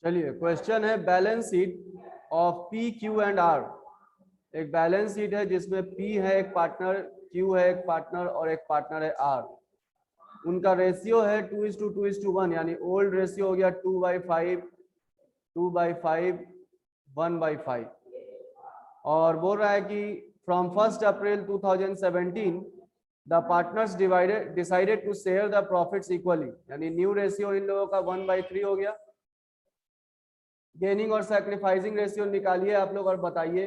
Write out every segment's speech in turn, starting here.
चलिए क्वेश्चन है balance sheet of P Q and R. एक बैलेंस शीट है जिसमें पी है एक पार्टनर, क्यू है एक पार्टनर और एक पार्टनर है आर। उनका रेशियो है 2:2:1, यानी ओल्ड रेशियो हो गया 2/5, 2/5, 1/5। और बोल रहा है कि from 1 April 2017 the partners decided to share the profits equally, यानी न्यू रेशियो इन लोगों का 1/3 हो गया। गेनिंग और सैक्रिफाइसिंग रेशियो निकालिए आप लोग और बताइए।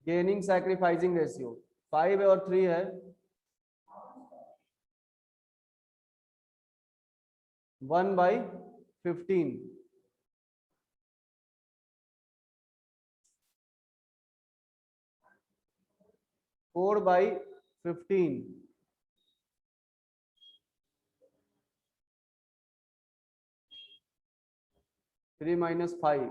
गेनिंग सैक्रिफाइसिंग रेशियो 5 और 3 है, 1/15। 4/15, 3 - 5,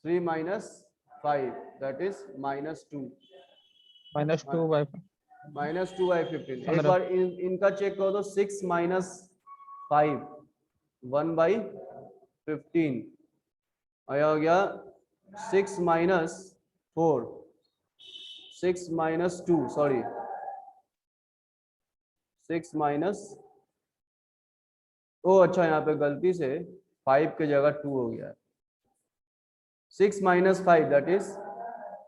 3 - 5 that is -2, -2/15। -2/15। एक बार इनका चेक करो तो 6 - 5, 1/15 आया, हो गया 6 - 4, 6 - 2, सॉरी 6 ओ अच्छा, यहाँ पे गलती से 5 की जगह 2 हो गया है। 6 - 5 दैट इज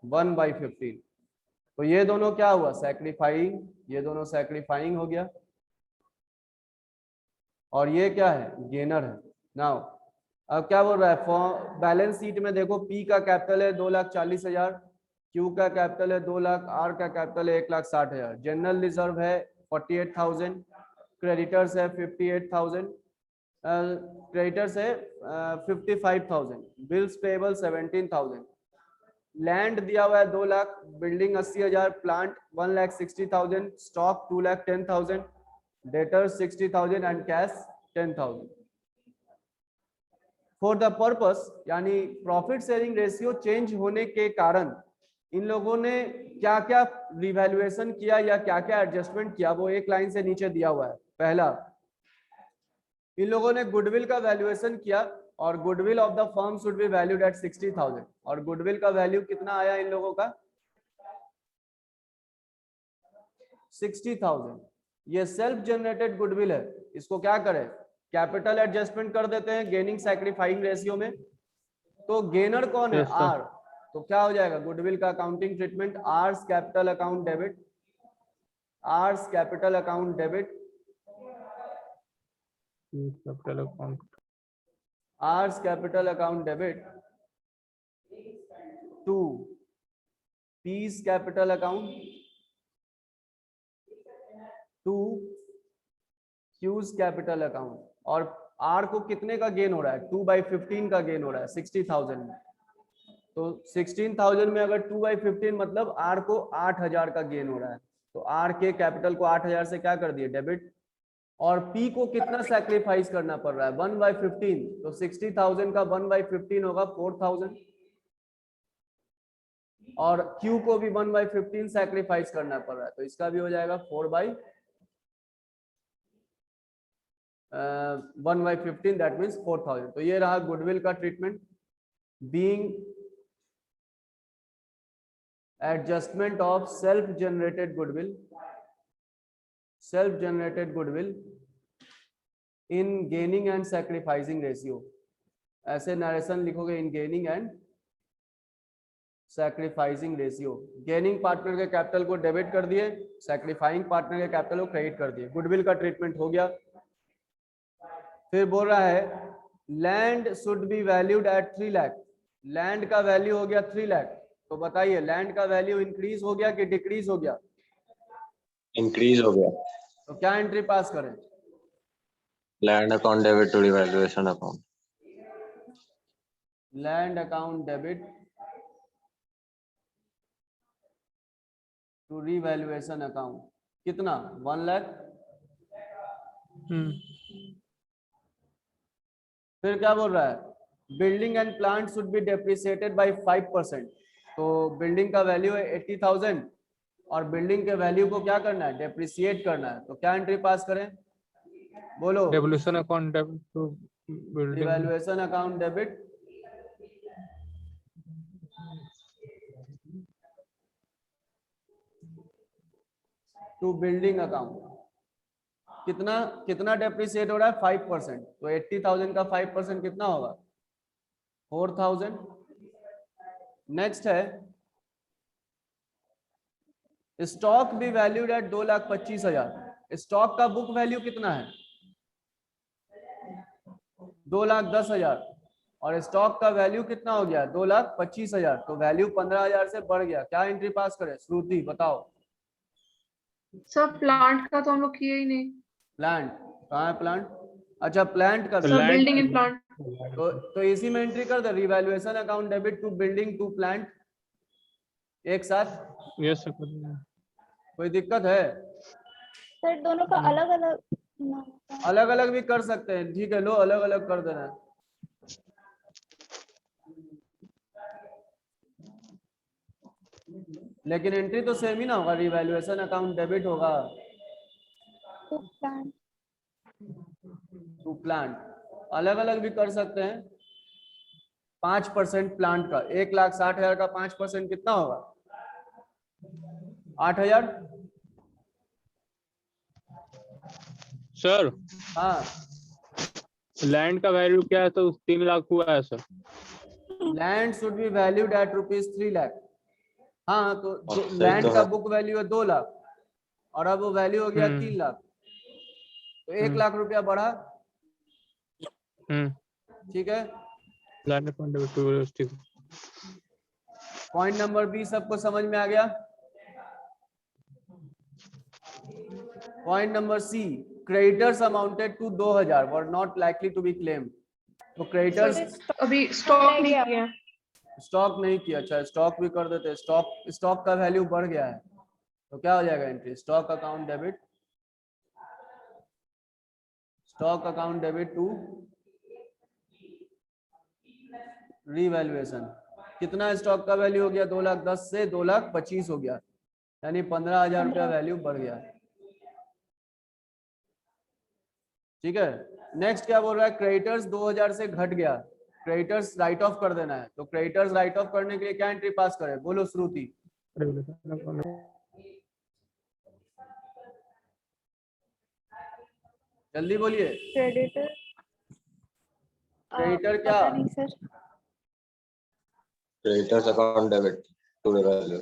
1/15। तो ये दोनों क्या हुआ, सैक्रिफाइंग, ये दोनों सैक्रिफाइंग हो गया और ये क्या है, गेनर है। नाउ अब क्या बोल रहा है, बैलेंस शीट में देखो पी का कैपिटल है 2,40,000, क्यू का कैपिटल है 2 लाख, आर का कैपिटल है 1,60,000, जनरल रिजर्व है 48,000, क्रेडिटर्स है 58,000, क्रेडिटर्स है 55,000, बिल्स पेबल 17,000, लैंड दिया हुआ है 2 lakh, building 80,000, plant 1,60,000, stock 2,10,000, debtor 60,000 and cash 10,000। For the purpose, यानी प्रॉफिट शेयरिंग रेशियो चेंज होने के कारण इन लोगों ने क्या क्या रिवैल्यूएशन किया या क्या क्या एडजस्टमेंट किया, वो एक लाइन से नीचे दिया हुआ है। पहला, इन लोगों ने गुडविल का वैल्यूएशन किया और goodwill of the firm should be valued at 60,000, और गुडविल का वैल्यू कितना आया इन लोगों का, 60,000। ये सेल्फ जनरेटेड गुडविल है, इसको क्या करें, कैपिटल एडजस्टमेंट कर देते हैं गेनिंग सैक्रिफाइंग रेशियो में। तो गेनर कौन है, आर। तो क्या हो जाएगा, गुडविल का accounting treatment, R's capital account debit, R's capital account debit, capital account, R's capital account debit to P's capital account to Q's capital account. और आर को कितने का गेन हो रहा है, 2/15 का गेन हो रहा है 60,000 में। तो 16,000 में अगर 2/15 मतलब आर को 8,000 का गेन हो रहा है, तो आर के कैपिटल को 8,000 से क्या कर दिए, डेबिट। और पी को कितना सैक्रिफाइस करना पड़ रहा है, 1/15, तो 60,000 का 1/15 होगा 4,000, और क्यू को भी 1/15 सैक्रिफाइस करना पड़ रहा है, तो इसका भी हो जाएगा 1/15, दैट मीन्स 4,000। तो ये रहा गुडविल का treatment, being adjustment of self generated goodwill, self generated goodwill in gaining and sacrificing ratio. ऐसे नरेशन लिखोगे, in gaining and sacrificing ratio. Gaining partner के कैपिटल को डेबिट कर दिए, सैक्रिफाइंग पार्टनर के कैपिटल को क्रेडिट कर दिए, गुडविल का ट्रीटमेंट हो गया। फिर बोल रहा है land should be valued at 3 lakh, land का वैल्यू हो गया 3 लाख। तो बताइए लैंड का वैल्यू इंक्रीज हो गया कि डिक्रीज हो गया, इंक्रीज हो गया। तो क्या एंट्री पास करें, land account debit to revaluation account, land account debit to revaluation account. कितना, 1 लाख। फिर क्या बोल रहा है building and plant should be depreciated by 5%। तो बिल्डिंग का वैल्यू है 80,000 और बिल्डिंग के वैल्यू को क्या करना है डेप्रिसिएट करना है। तो क्या एंट्री पास करें बोलो। Devolution account debit to building. Revaluation account debit to building account. कितना कितना डेप्रिसिएट हो रहा है 5%। तो 80,000 का 5% कितना होगा 4,000। नेक्स्ट है स्टॉक भी वैल्यूड एट 2,25,000। स्टॉक का बुक वैल्यू कितना है 2,10,000 और स्टॉक का वैल्यू कितना हो गया 2,25,000। तो वैल्यू 15,000 से बढ़ गया। क्या एंट्री पास करे श्रुति बताओ। सर प्लांट का तो हम लोग किए ही नहीं। प्लांट कहाँ है प्लांट। अच्छा प्लांट का तो sir land- building and plant. तो इसी में एंट्री कर दे revaluation account debit to building to plant एक साथ। Yes, sir. कोई दिक्कत है सर दोनों का अलग अलग अलग अलग भी कर सकते हैं। ठीक है लो अलग अलग कर देना है। लेकिन एंट्री तो सेम ही ना होगा रिवैल्यूएशन अकाउंट डेबिट होगा प्लान टू प्लांट। अलग अलग भी कर सकते हैं। 5% प्लांट का 1,60,000 का 5% कितना होगा 8,000। सर हाँ लैंड का वैल्यू क्या है तो 3 लाख हुआ है sir. Land should be valued at ₹3 lakh. हाँ तो सही लैंड तो का है। बुक वैल्यू है 2 लाख और अब वो वैल्यू हो गया 3 लाख। तो 1 लाख रुपया बढ़ा। ठीक है land account debit to realistic. Point number B सबको समझ में आ गया। Point number C creditors amounted to 2,000 were not likely to be claim. तो क्रेडिटर्स अभी स्टॉक नहीं किया। स्टॉक नहीं किया। अच्छा स्टॉक भी कर देते। स्टॉक का वैल्यू बढ़ गया है तो क्या हो जाएगा entry stock account debit to revaluation. कितना स्टॉक का वैल्यू हो गया 2,10,000 से 2,25,000 हो गया यानी 15,000 रुपया वैल्यू बढ़ गया। ठीक है नेक्स्ट क्या बोल रहा है क्रेडिटर्स 2,000 से घट गया। क्रेडिटर्स राइट ऑफ कर देना है। तो क्रेडिटर्स राइट ऑफ करने के लिए क्या एंट्री पास करें बोलो श्रुति। Devolution account. जल्दी बोलिए। क्रेडिटर क्रेडिटर क्या पता नहीं sir. Creditors account debit to revalue.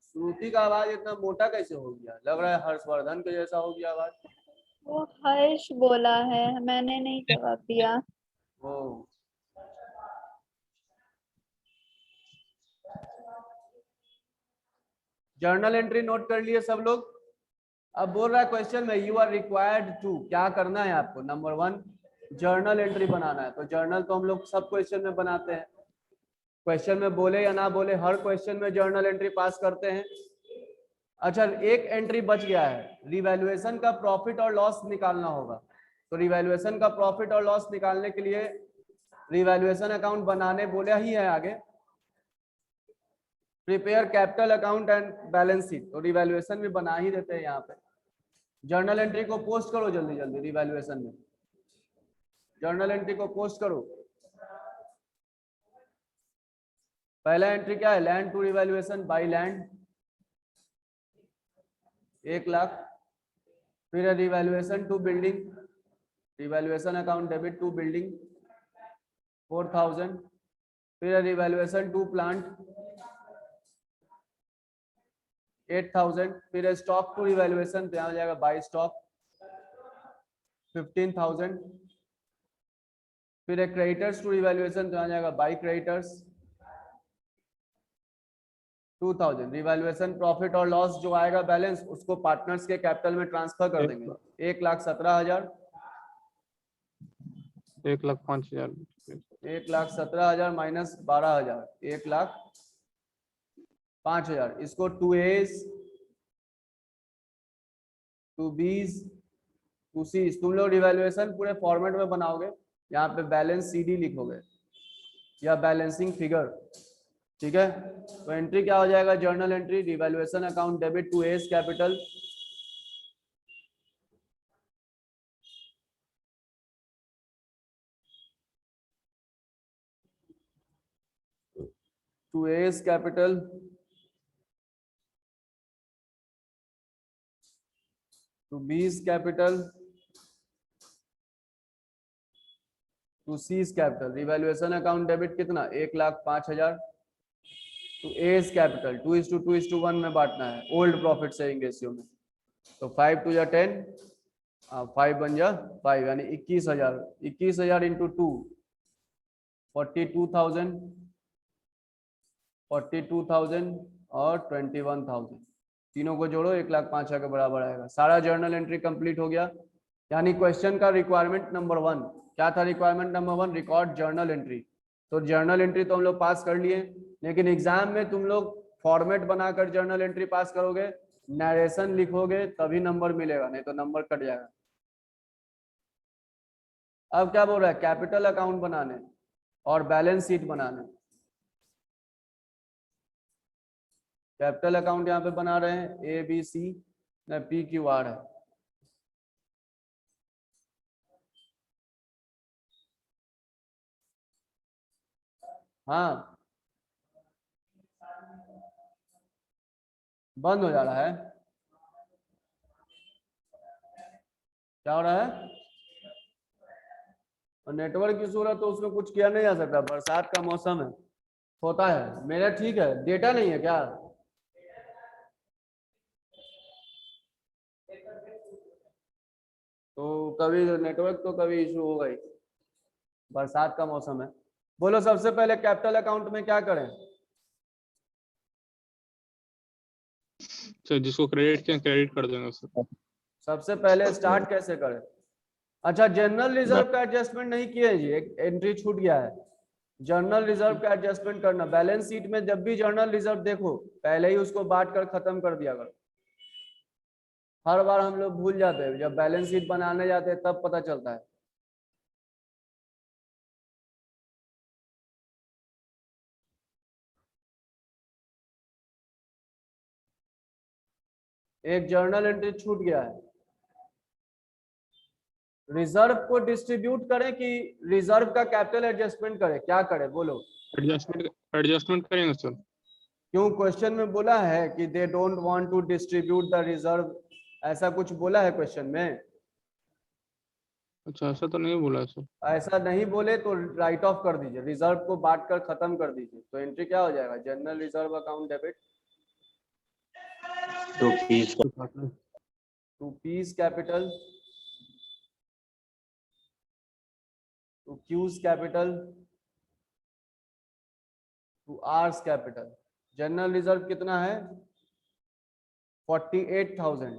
श्रुति का आवाज इतना मोटा कैसे हो गया लग रहा है हर्षवर्धन के जैसा हो गया आवाज। वो हर्ष बोला है मैंने नहीं जवाब दिया। ओ जर्नल एंट्री नोट कर लिए सब लोग। अब बोल रहा है क्वेश्चन में यू आर रिक्वायर्ड टू क्या करना है आपको नंबर 1 जर्नल एंट्री बनाना है। तो जर्नल तो हम लोग सब क्वेश्चन में बनाते हैं। क्वेश्चन में बोले या ना बोले हर क्वेश्चन में जर्नल एंट्री पास करते हैं। अच्छा एक एंट्री बच गया है रिवैल्यूएशन का प्रॉफिट और लॉस निकालना होगा। तो रिवैल्यूएशन का प्रॉफिट और लॉस निकालने के लिए रिवैल्यूएशन अकाउंट बनाने बोला ही है आगे prepare capital account and balance sheet. तो रिवैल्यूएशन भी बना ही देते हैं यहाँ पे। जर्नल एंट्री को पोस्ट करो जल्दी जल्दी रिवैल्यूएशन में। जर्नल एंट्री को पोस्ट करो। पहला एंट्री क्या है land to revaluation by land 1 lakh. फिर revaluation to building revaluation account debit to building 4,000। फिर रिवैल्यूएशन टू प्लांट 8,000। फिर स्टॉक टू रिवैल्यूएशन तो यहाँ हो जाएगा बाय स्टॉक 15,000। फिर क्रेडिटर्स टू रिवैल्यूएशन तो यहाँ जाएगा बाय क्रेडिटर्स 2,000। रिवैल्यूएशन प्रॉफिट और लॉस जो आएगा बैलेंस उसको पार्टनर्स के कैपिटल में ट्रांसफर कर देंगे 1,17,000 1,05,000. 1,17,000 माइनस 12,000 1,05,000। इसको 2 A's टू बीज टू सी। तुम लोग रिवैल्यूएशन पूरे फॉर्मेट में बनाओगे, यहाँ पे बैलेंस CD लिखोगे या बैलेंसिंग फिगर, ठीक है। तो एंट्री क्या हो जाएगा, journal entry revaluation account debit to A's capital to A's capital to B's capital to C's capital. Revaluation account debit कितना 1,05,000 टू एस कैपिटल 2:2:1 में बांटना है ओल्ड प्रॉफिट सेविंग रेशियो में। तो 5 2 या 10 5 बन जा 5 यानी 21,000 21,000 इंटू 2 42,000 42,000 और 21,000 तीनों को जोड़ो 1,05,000 के बराबर आएगा। सारा जर्नल एंट्री कंप्लीट हो गया। यानी क्वेश्चन का रिक्वायरमेंट नंबर 1 क्या था, requirement number 1 record journal entry. तो जर्नल एंट्री तो हम लोग पास कर लिए, लेकिन एग्जाम में तुम लोग फॉर्मेट बनाकर जर्नल एंट्री पास करोगे, नरेशन लिखोगे तभी नंबर मिलेगा, नहीं तो नंबर कट जाएगा। अब क्या बोल रहा है, कैपिटल अकाउंट बनाने और बैलेंस शीट बनाने। कैपिटल अकाउंट यहाँ पे बना रहे हैं ABC न PQR है। हाँ बंद हो जा रहा है, क्या हो रहा है, और नेटवर्क की सूरत तो उसमें कुछ किया नहीं जा सकता, बरसात का मौसम है होता है। मेरा ठीक है, डेटा नहीं है क्या, तो कभी नेटवर्क तो कभी इशू होगा ही, बरसात का मौसम है। बोलो सबसे पहले कैपिटल अकाउंट में क्या करें। सर जिसको क्रेडिट किया क्रेडिट कर देंगे सर। सबसे पहले स्टार्ट कैसे करें। अच्छा जनरल रिजर्व का एडजस्टमेंट नहीं किए जी, एक एंट्री छूट गया है, जर्नल रिजर्व का एडजस्टमेंट करना। बैलेंस शीट में जब भी जर्नल रिजर्व देखो पहले ही उसको बांट कर खत्म कर दिया करो। हर बार हम लोग भूल जाते हैं, जब बैलेंस शीट बनाने जाते हैं तब पता चलता है। एक जर्नल एंट्री छूट गया है, रिजर्व को डिस्ट्रीब्यूट करें कि रिजर्व का कैपिटल एडजस्टमेंट करें, क्या करें बोलो। एडजस्टमेंट करेंगे सर। क्यों, क्वेश्चन में बोला है कि they don't want to distribute the reserve, ऐसा कुछ बोला है क्वेश्चन में। अच्छा ऐसा तो नहीं बोला है सर। ऐसा नहीं बोले तो राइट ऑफ कर दीजिए, रिजर्व को बांट कर खत्म कर दीजिए। तो एंट्री क्या हो जाएगा, general reserve account debit to P's capital to Q's capital to R's capital. General reserve कितना है 48,000,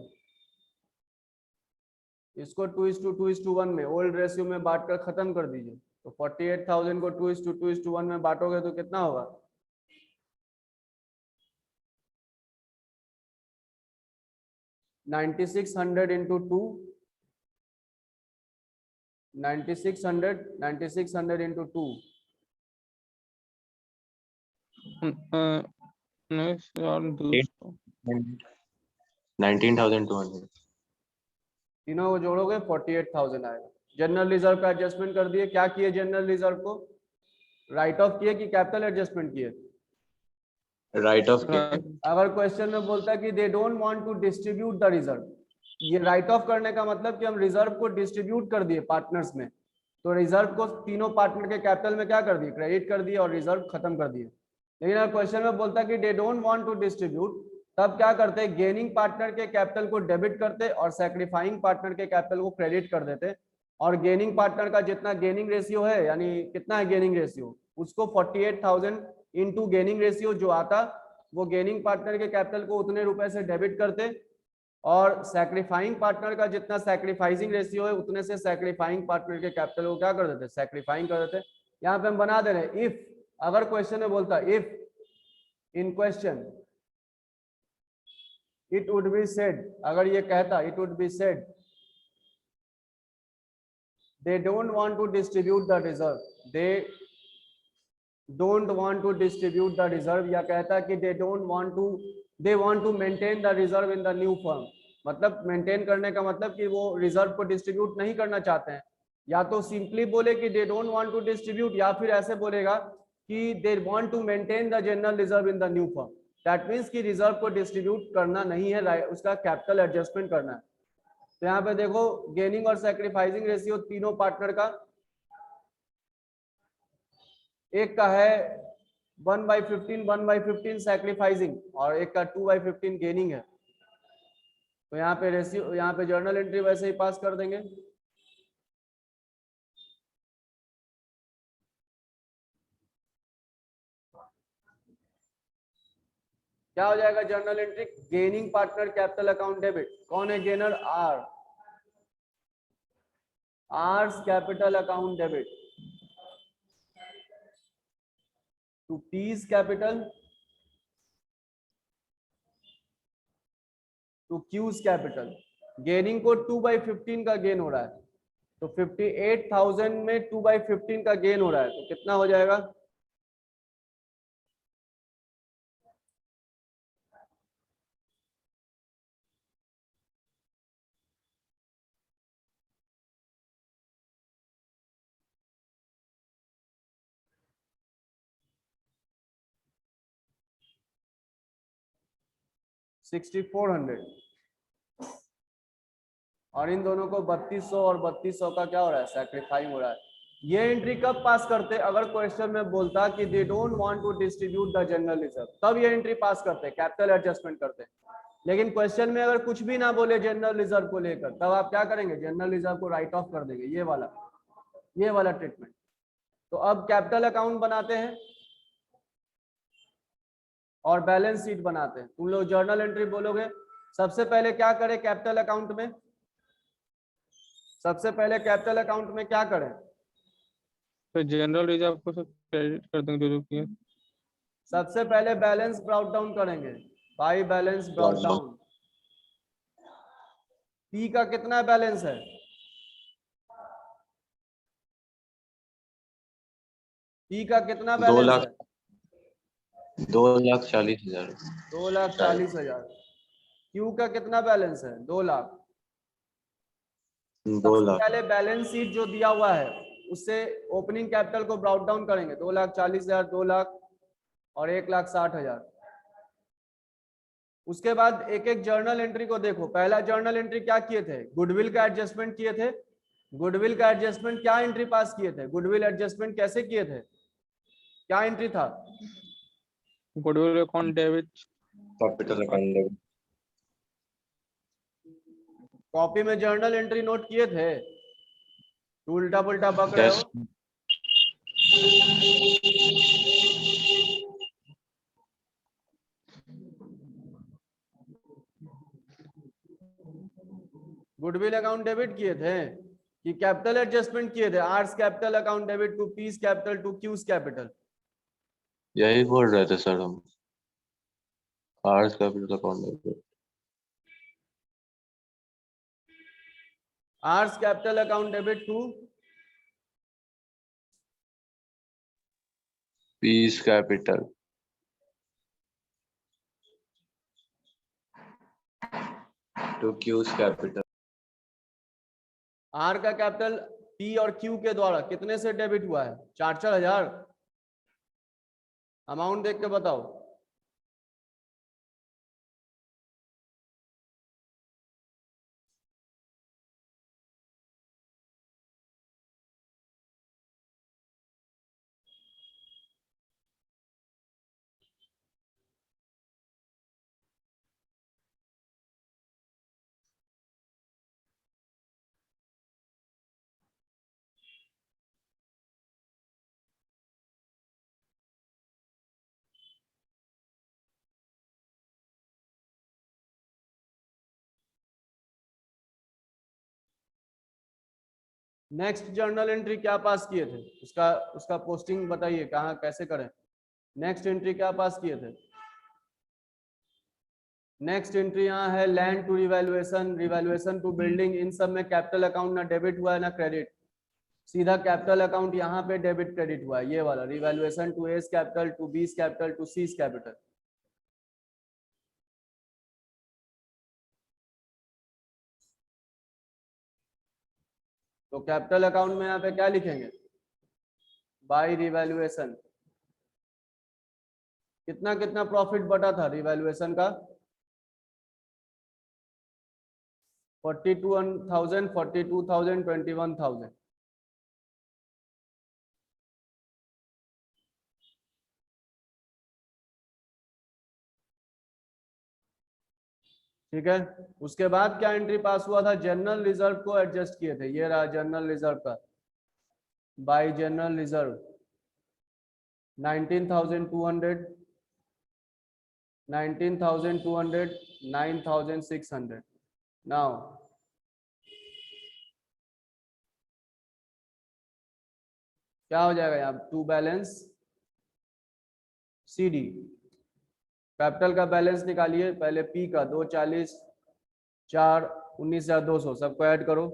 इसको 2:2:1 में ओल्ड रेशियो में बांटकर खत्म कर दीजिए। तो 48,000 को 2:2:1 में बांटोगे तो कितना होगा 9600 इंटू 2 9600 इंटू 2 नहीं सर 19,200 तीनों को जोड़ोगे 48,000 आएगा। जनरल रिजर्व का एडजस्टमेंट कर दिए। क्या किए जनरल रिजर्व को, राइट ऑफ किए कि कैपिटल एडजस्टमेंट किए। राइट ऑफ अगर क्वेश्चन में बोलता है कि they don't want to distribute the reserve, ये राइट ऑफ करने का मतलब कि हम रिजर्व को डिस्ट्रीब्यूट कर दिए पार्टनर्स में। तो रिजर्व को तीनों पार्टनर के कैपिटल में क्या कर दिए, क्रेडिट कर दिए और रिजर्व खत्म कर दिए। लेकिन अगर क्वेश्चन में बोलता है कि they don't want to distribute, तब क्या करते हैं, गेनिंग पार्टनर के कैपिटल को डेबिट करते और सैक्रिफाइंग पार्टनर के कैपिटल को क्रेडिट कर देते। और गेनिंग पार्टनर का जितना गेनिंग रेशियो है, यानी कितना है गेनिंग रेशियो, उसको 48,000 इंटू गेनिंग रेशियो जो आता वो गेनिंग पार्टनर के कैपिटल को उतने रुपए से डेबिट करते, और सैक्रिफाइंग पार्टनर का जितना सैक्रिफाइसिंग रेशियो है उतने से सैक्रिफाइंग पार्टनर के कैपिटल को क्या कर देते, सैक्रिफाइंग कर देते। यहाँ पे हम बना दे रहे हैं इफ, अगर क्वेश्चन में बोलता if in question it would be said, अगर ये कहता it would be said they don't want to distribute the reserve, they don't want to distribute the reserve, या कहता कि they don't want to, they want to maintain the reserve in the new firm, मतलब maintain करने का मतलब कि वो reserve को डिस्ट्रीब्यूट नहीं करना चाहते हैं। या तो सिंपली बोले कि they don't want to distribute, या फिर ऐसे बोलेगा कि they want to maintain the general reserve in the new firm, that means कि रिजर्व को डिस्ट्रीब्यूट करना नहीं है, उसका कैपिटल एडजस्टमेंट करना है। तो यहाँ पे देखो गेनिंग और सैक्रिफाइसिंग रेशियो तीनों पार्टनर का, एक का है 1/15 1/15 सैक्रिफाइसिंग और एक का 2/15 गेनिंग है। तो यहाँ पे रेशियो, यहाँ पे जर्नल एंट्री वैसे ही पास कर देंगे। क्या हो जाएगा journal entry, gaining partner capital account debit, कौन है gainer, R, R's capital account debit to P's capital to Q's capital. Gaining को 2/15 का गेन हो रहा है, तो 58,000 में 2/15 का गेन हो रहा है, तो कितना हो जाएगा, $6,400, और इन दोनों को 3200 और 3200 का क्या हो रहा है, सैक्रिफाइंग हो रहा है। ये एंट्री कब पास करते, अगर क्वेश्चन में बोलता कि they don't want to distribute the general reserve, तब ये एंट्री पास करते, कैपिटल एडजस्टमेंट करते। लेकिन क्वेश्चन में अगर कुछ भी ना बोले जनरल रिजर्व को लेकर, तब आप क्या करेंगे, जनरल रिजर्व को राइट ऑफ कर देंगे, ये वाला ट्रीटमेंट। तो अब कैपिटल अकाउंट बनाते हैं और बैलेंस शीट बनाते हैं। तुम लोग जर्नल एंट्री बोलोगे, सबसे पहले क्या करें कैपिटल अकाउंट में, सबसे पहले कैपिटल अकाउंट में क्या करें, तो जनरल रिजर्व को सब क्रेडिट कर देंगे जो किया। सबसे पहले बैलेंस ब्राउट डाउन करेंगे, by balance brought down. P का कितना बैलेंस है, पी का कितना बैलेंस है, 2,40,000। 2,40,000। क्यू का कितना बैलेंस है, 2 लाख। 2 सबसे लाख। पहले बैलेंस शीट जो दिया हुआ है उससे ओपनिंग कैपिटल को ब्राउट डाउन करेंगे, 2,40,000, 2 लाख और 1,60,000। उसके बाद एक एक जर्नल एंट्री को देखो। पहला जर्नल एंट्री क्या किए थे, गुडविल का एडजस्टमेंट किए थे। गुडविल का एडजस्टमेंट क्या एंट्री पास किए थे, गुडविल एडजस्टमेंट कैसे किए थे, क्या एंट्री था, goodwill account debit, capital account debit. Copy में जर्नल एंट्री नोट किए थे, उल्टा पुल्टा बक रहे हो। गुडविल अकाउंट डेबिट किए थे कि कैपिटल एडजस्टमेंट किए थे, R's capital account debit to P's capital to Q's capital. यही बोल रहे थे सर हम, R's capital account debit. R's capital account debit to P's capital to Q's capital. R का कैपिटल पी और क्यू के द्वारा कितने से डेबिट हुआ है, 4-4 हजार। अमाउंट देख के बताओ, नेक्स्ट जर्नल एंट्री क्या पास किए थे, उसका उसका पोस्टिंग बताइए, कहाँ कैसे करें। नेक्स्ट एंट्री क्या पास किए थे, नेक्स्ट एंट्री यहाँ है land to revaluation, revaluation to building, इन सब में कैपिटल अकाउंट ना डेबिट हुआ है ना क्रेडिट, सीधा कैपिटल अकाउंट यहाँ पे डेबिट क्रेडिट हुआ है, ये वाला revaluation to A's capital, to B's capital, to C's capital. तो कैपिटल अकाउंट में यहाँ पे क्या लिखेंगे, बाय रिवैल्यूएशन। कितना कितना प्रॉफिट बटा था रिवैल्यूएशन का, 42,000, 42,000, 21,000। ठीक है, उसके बाद क्या एंट्री पास हुआ था, जनरल रिजर्व को एडजस्ट किए थे, ये रहा जनरल रिजर्व का, बाय जनरल रिजर्व 19,200, 19,200, 9,600। नाउ क्या हो जाएगा यहाँ, टू बैलेंस CD, कैपिटल का बैलेंस निकालिए, पहले P का 240, 4, 19,200 सबको ऐड करो,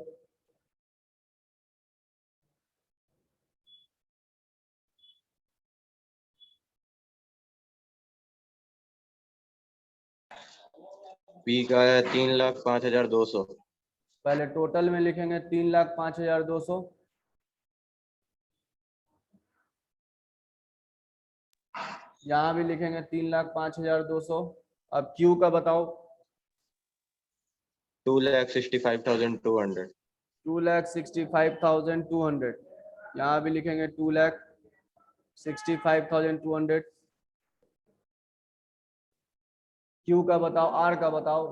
पी का है 3,05,200। पहले टोटल में लिखेंगे 3,05,200, यहाँ भी लिखेंगे 3,05,200। अब Q का बताओ, 2,65,200। 2,65,200, यहाँ भी लिखेंगे 2,65,200। Q का बताओ, R का बताओ,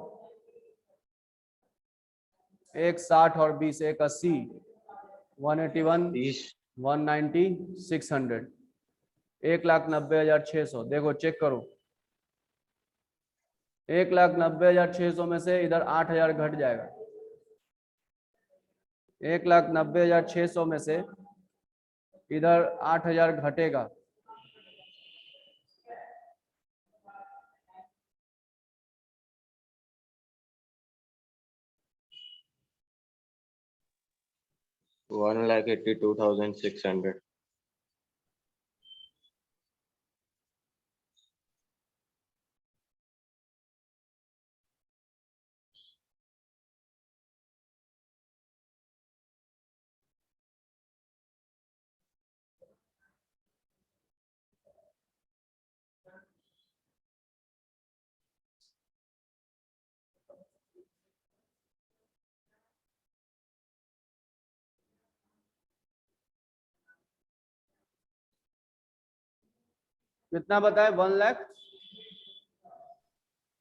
एक 60 और 20, एक 80, 181, 30। 190, 600, 1,90,600। देखो चेक करो, 1,90,600 में से इधर 8,000 घट जाएगा, 1,90,600 में से इधर 8,000 घटेगा, तो 1,82,600। कितना बताए, 1,00,000,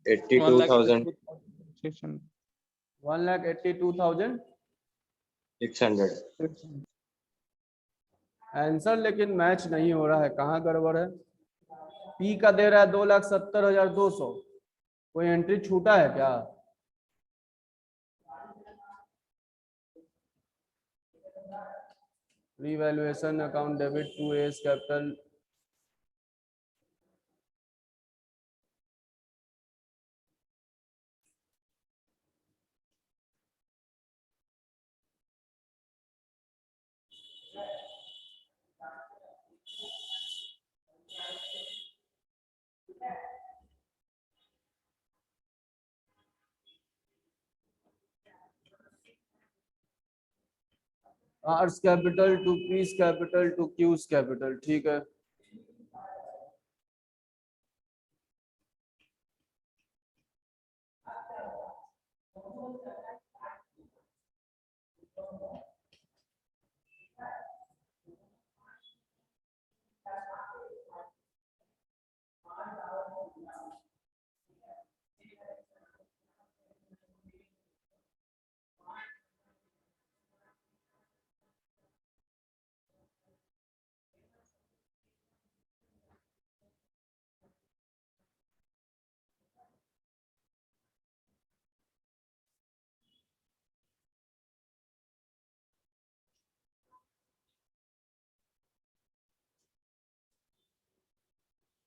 82,600। 1,82,600। आंसर लेकिन मैच नहीं हो रहा है, कहाँ गड़बड़ है। P का दे रहा है 2,70,200, कोई एंट्री छूटा है क्या, revaluation account debit to A's capital, R's capital to P's capital to Q's capital. ठीक है,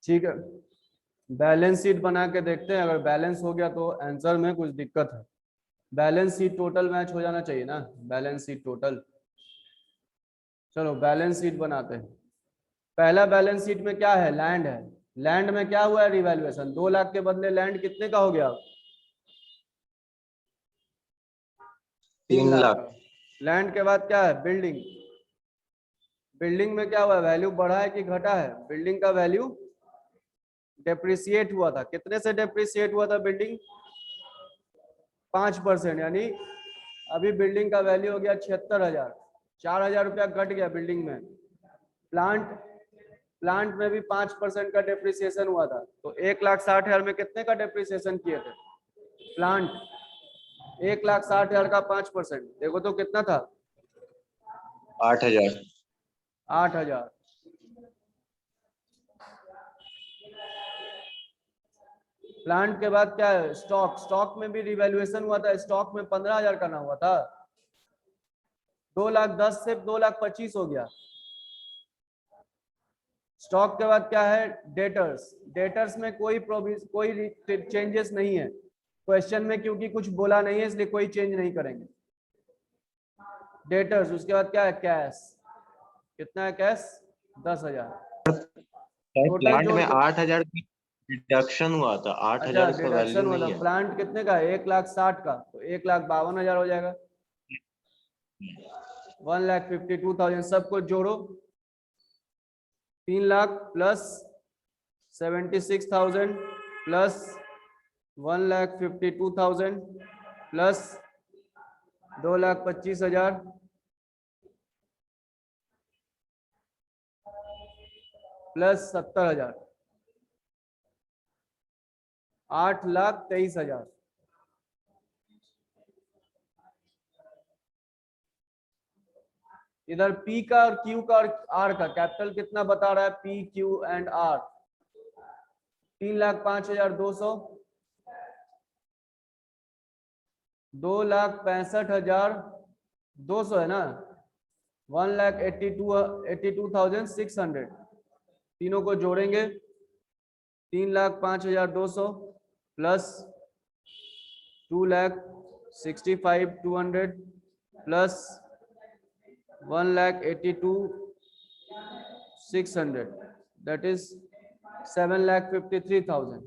ठीक है, बैलेंस शीट बना के देखते हैं, अगर बैलेंस हो गया तो आंसर में कुछ दिक्कत है। बैलेंस शीट टोटल मैच हो जाना चाहिए ना, बैलेंस शीट टोटल। चलो बैलेंस शीट बनाते हैं। पहला बैलेंस शीट में क्या है, लैंड है। लैंड में क्या हुआ है, रिवैल्यूएशन। 2 लाख के बदले लैंड कितने का हो गया, 3 3 लाख लाख। का। लैंड के बाद क्या है, बिल्डिंग। बिल्डिंग में क्या हुआ, वैल्यू बढ़ा है कि घटा है, बिल्डिंग का वैल्यू डेप्रिसिएट हुआ था। कितने से डेप्रिसिएट हुआ था बिल्डिंग, 5%, यानी अभी बिल्डिंग का वैल्यू हो गया 76,000। 4,000 रुपया घट गया बिल्डिंग में। प्लांट में भी 5% का डेप्रिसिएशन हुआ था, तो 1,60,000 में कितने का डेप्रिसिएशन किए थे प्लांट, 1,60,000 का 5%, देखो तो कितना था, 8,000। 8,000। प्लांट के बाद क्या है, स्टॉक। स्टॉक में भी रिवैल्यूएशन हुआ था, स्टॉक में 15,000 का ना हुआ था, 2,10,000 से 2,25,000 हो गया। स्टॉक के बाद क्या है, डेटर्स। डेटर्स में कोई चेंजेस नहीं है क्वेश्चन में, क्योंकि कुछ बोला नहीं है इसलिए कोई चेंज नहीं करेंगे डेटर्स। उसके बाद क्या है, कैश। कितना है कैश, 10,000। टोटल प्लांट जोड़ में के 8,000 की डिडक्शन हुआ था, अच्छा 8,000 उसका डिडक्शन वैल्यू वाला। नहीं है। प्लांट कितने का है, 1,60,000 का, तो 1,52,000 हो जाएगा। 1,52,000 सबको जोड़ो, 3 lakh plus 76,000 plus 1,52,000 plus 2,25,000 plus 70,000, 8,23,000। इधर P का और Q का और R का कैपिटल कितना बता रहा है, P Q एंड R। 3,05,200, 2,65,200 है ना, 1,82,600। तीनों को जोड़ेंगे, 3,05,200 प्लस 2,65,200 प्लस 1,82,600, that is 7,53,000।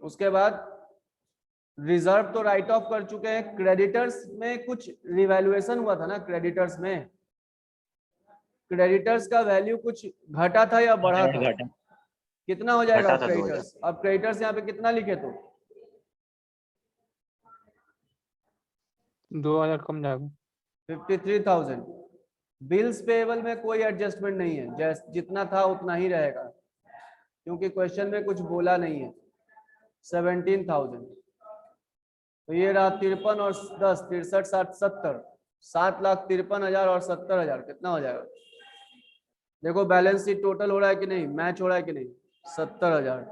उसके बाद रिजर्व तो राइट ऑफ कर चुके हैं। क्रेडिटर्स में कुछ रिवैल्यूएशन हुआ था ना, क्रेडिटर्स में। क्रेडिटर्स का वैल्यू कुछ घटा था या बढ़ा था, घटा कितना हो जाएगा घटा था 2,000। क्रेडिटर्स। अब क्रेडिटर्स यहाँ पे कितना लिखे, तो 2,000 कम जाएगा। 53,000। बिल्स पेएबल में कोई एडजस्टमेंट नहीं है, जितना था उतना ही रहेगा, क्योंकि क्वेश्चन में कुछ बोला नहीं है। 17,000, तो ये रहा 53 और 10, 63, 60, 70, 7,53,000 और 70,000 कितना हो जाएगा। देखो बैलेंस शीट टोटल हो रहा है कि नहीं, मैच हो रहा है कि नहीं। 70,000,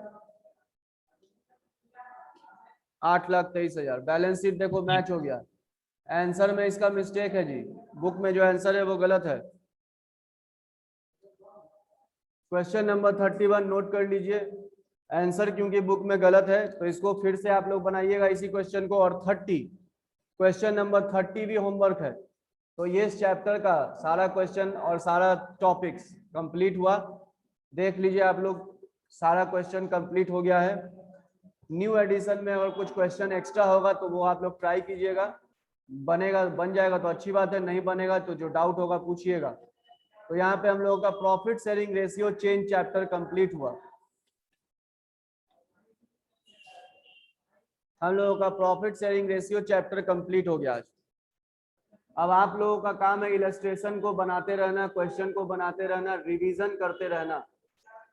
8,23,000 बैलेंस शीट देखो मैच हो गया। आंसर में इसका मिस्टेक है जी, बुक में जो आंसर है वो गलत है। क्वेश्चन नंबर 31 नोट कर लीजिए। आंसर क्योंकि बुक में गलत है तो इसको फिर से आप लोग बनाइएगा इसी क्वेश्चन को। और 30 क्वेश्चन नंबर 30 भी होमवर्क है। तो ये इस चैप्टर का सारा क्वेश्चन और सारा टॉपिक्स कंप्लीट हुआ। देख लीजिए आप लोग, सारा क्वेश्चन कंप्लीट हो गया है। न्यू एडिशन में अगर कुछ क्वेश्चन एक्स्ट्रा होगा तो वो आप लोग ट्राई कीजिएगा, बनेगा बन जाएगा तो अच्छी बात है, नहीं बनेगा तो जो डाउट होगा पूछिएगा। तो यहाँ पे हम लोगों का profit sharing ratio change chapter complete हुआ। हम लोगों का profit sharing ratio chapter complete हो गया आज। अब आप लोगों का काम है इलस्ट्रेशन को बनाते रहना, क्वेश्चन को बनाते रहना, रिवीजन करते रहना।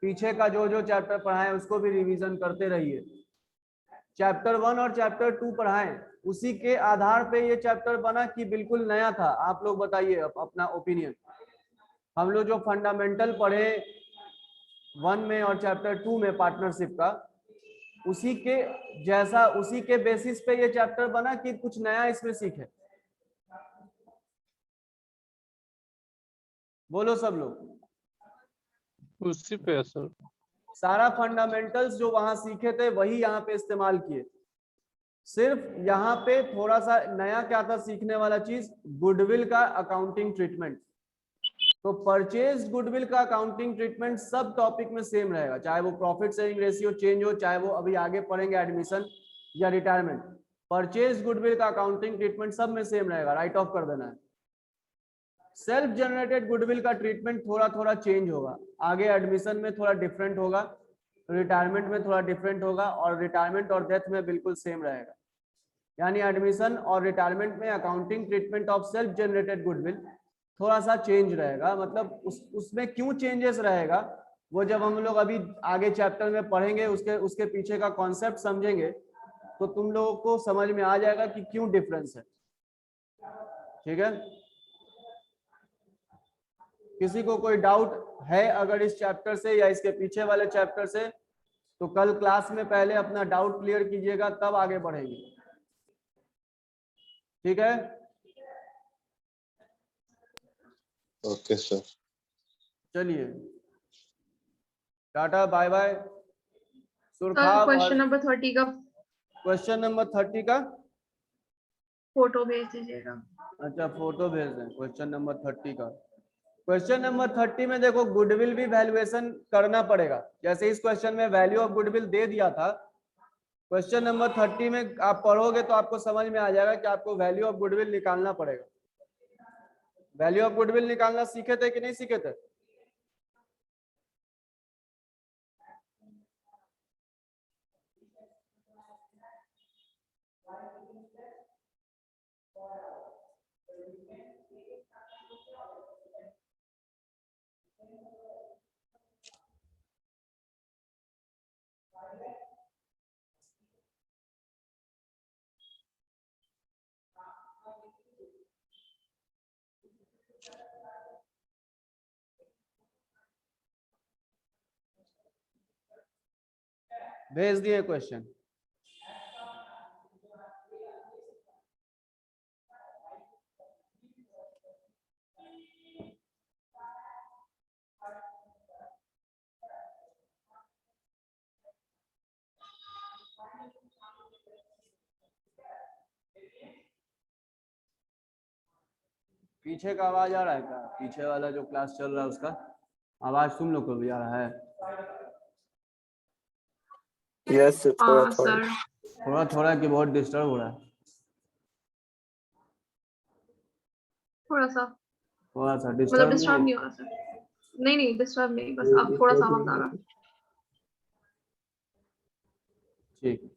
पीछे का जो जो चैप्टर पढ़ाए उसको भी रिवीजन करते रहिए। चैप्टर 1 और चैप्टर 2 पढ़ाएं, उसी के आधार पे ये चैप्टर बना कि बिल्कुल नया था। आप लोग बताइए अपना ओपिनियन। हम लोग जो फंडामेंटल पढ़े 1 में और चैप्टर 2 में पार्टनरशिप का, उसी के जैसा, उसी के बेसिस पे ये चैप्टर बना कि कुछ नया इसमें सीखे। बोलो सब लोग। उसी पे है सर। सारा फंडामेंटल्स जो वहां सीखे थे वही यहाँ पे इस्तेमाल किए। सिर्फ यहाँ पे थोड़ा सा नया क्या था सीखने वाला चीज, गुडविल का अकाउंटिंग ट्रीटमेंट। तो परचेज गुडविल का अकाउंटिंग ट्रीटमेंट सब टॉपिक में सेम रहेगा, चाहे वो प्रॉफिट शेयरिंग रेशियो चेंज हो, चाहे वो अभी आगे पढ़ेंगे एडमिशन या रिटायरमेंट। परचेज गुडविल का अकाउंटिंग ट्रीटमेंट सब में सेम रहेगा, राइट ऑफ कर देना है। सेल्फ जनरेटेड गुडविल का ट्रीटमेंट थोड़ा थोड़ा चेंज होगा, आगे एडमिशन में थोड़ा डिफरेंट होगा, रिटायरमेंट में थोड़ा डिफरेंट होगा, और रिटायरमेंट और डेथ में बिल्कुल सेम रहेगा। यानी एडमिशन और रिटायरमेंट में accounting treatment of self generated goodwill थोड़ा सा चेंज रहेगा। मतलब उसमें क्यों चेंजेस रहेगा वो जब हम लोग अभी आगे चैप्टर में पढ़ेंगे, उसके पीछे का कॉन्सेप्ट समझेंगे तो तुम लोगों को समझ में आ जाएगा कि क्यों डिफरेंस है। ठीक है, किसी को कोई डाउट है अगर इस चैप्टर से या इसके पीछे वाले चैप्टर से, तो कल क्लास में पहले अपना डाउट क्लियर कीजिएगा, तब आगे बढ़ेंगे। ठीक है, ओके सर। चलिए tata bye bye. Sir Surkhab, question number 30 का क्वेश्चन नंबर 30 का फोटो भेज दीजिएगा। अच्छा फोटो भेज दें क्वेश्चन नंबर 30 का। क्वेश्चन नंबर 30 में देखो गुडविल भी वैल्यूएशन करना पड़ेगा, जैसे इस क्वेश्चन में वैल्यू ऑफ गुडविल दे दिया था। क्वेश्चन नंबर 30 में आप पढ़ोगे तो आपको समझ में आ जाएगा कि आपको वैल्यू ऑफ गुडविल निकालना पड़ेगा। वैल्यू ऑफ गुडविल निकालना सीखे थे कि नहीं सीखे थे? भेज दिए क्वेश्चन। पीछे का आवाज आ रहा है क्या? पीछे वाला जो क्लास चल रहा है उसका आवाज तुम लोग को भी आ रहा है? यस थोड़ा हाँ थोड़ा। सर, थोड़ा थोड़ा कि बहुत डिस्टर्ब हो रहा है? थोड़ा सा, थोड़ा सा मतलब डिस्टर्ब नहीं डिस्टर्ब है? नहीं हो रहा सर। नहीं नहीं डिस्टर्ब नहीं, बस अब थोड़ा सा आवाज आ रहा। ठीक।